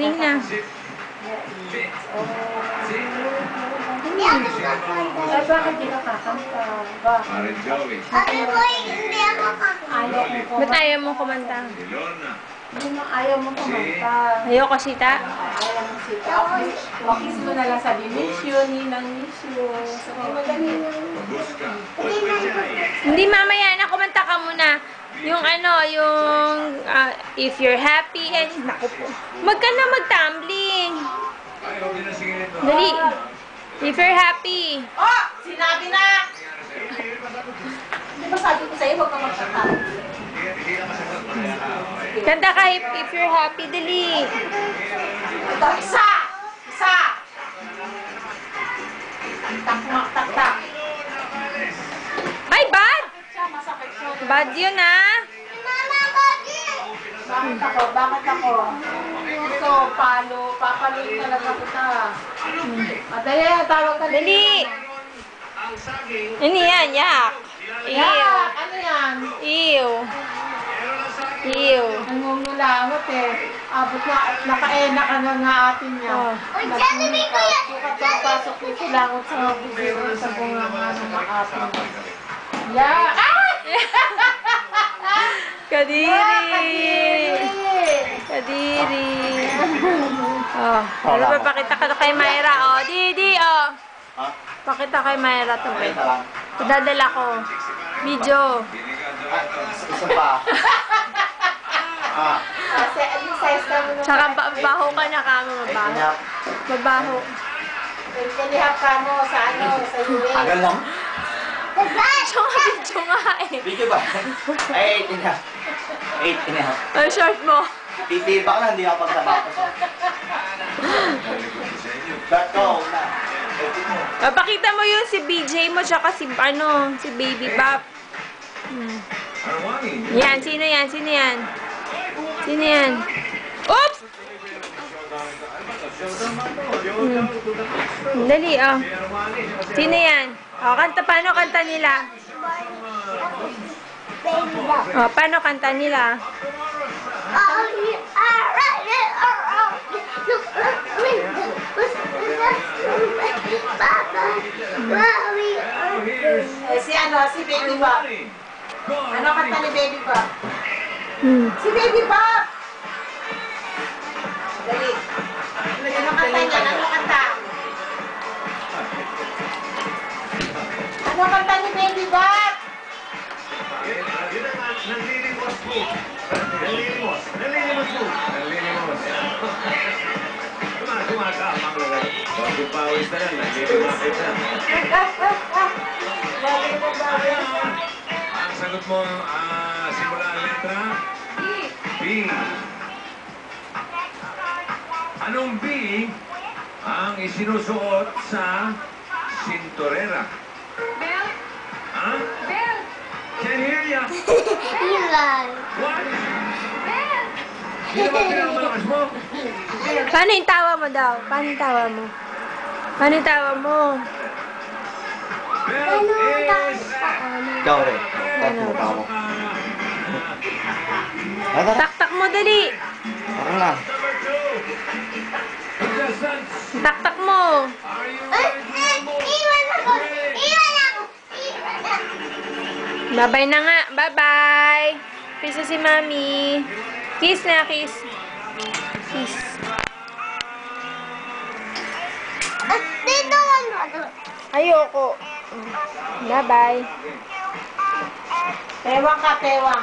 Sing na. Hindi ako kakanta. Bakit di ka kakanta? Bakit? Sabi ko, hindi ako kakanta. Ayaw mo kumanta. Ba't ayaw mo kumanta? Hindi mo ayaw mo kumanta. Ayaw ko sita. Ayaw mo sita. Wakis mo na lang sabi, miss you, ninang miss you. Sabi mo ganun. Hindi, mamaya na, kumanta ka muna. Yung if you're happy and, naku po. Wag ka na mag-tumbling. Dali. If you're happy. Oh! Sinabi na! Di ba sabi ko sa'yo, huwag ka magkakanta. Kanta ka if you're happy, dali. Ito, isa! Isa! Tak. Ay, bad! Siya, masakit siya. Bad yun, ah. Mama, bakit? Bakit ako? Gusto, papaluin talaga kita. Madali, tawag ka Dali. Ano yan? Yak. Ew. Yeah, ano yan? Ew. Ew. Nangungulangot eh. Abot na, nakaena ka na nga atin niya. Oh. Uy, Jollibee ko yan. Sukat ang pasok ni kulangot sa bubiro sa bunga nga ng maatin. Yeah! Ah! Kadiri. Kadiri. Oh. Ano ba, pakita ka kay Myra. Oh, Didi, oh. Pakita kay Myra to. Dadala ko. Video. Isa pa. Kasi ano size ka mo nung Tsaka baho ka na kamo, mabaho. Mabaho. Kalihap ka mo sa ano, sa US. Tagal lang. Video nga eh. Video ba? Ay, 8 and a half. 8 and a half. Ang short mo. Titiba ka lang, hindi ako pagsabatos. Short ko, una. Pakita mo yun si BJ mo tsaka si si Baby Bop. Yan, sino yan? Sino yan? Sino yan? Oops! Dali, oh. Sino yan? Oh, paano kanta nila? Oh, paano kanta nila? Si ano, si Baby Bob. Ano kanta ni Baby Bob? Si Baby Bob! Dali. Ano kanta niya? Ano kanta? Ano kanta ni Baby Bob? Nanlilimos po. Nanlilimos po. Tumakamang lang. Bago pawis na lang. Nanlilimos na. Ang sagot mo, simula ang letra? B. Anong B ang isinusuot sa sinturera? Belt. Ha? Belt. Can't hear ya. Ilan. What? Belt. Sino ba pinakamalakas mo? Paano yung tawa mo daw? Paano yung tawa mo? Paano yung tawa mo? Belt is... Ikaw rin. Tapos mo pa ako. Tara, Taktak mo, dali. tara na. Number 2. Contestants, Taktak mo. are you Ay, ready? iwan ako. Iwan ako. Iwan ako. Bye-bye na nga. Bye-bye. Kiss na si Mami. Kiss na, kiss. Kiss. Dito ano? Ayoko. Bye-bye. Tewang ka, tewang.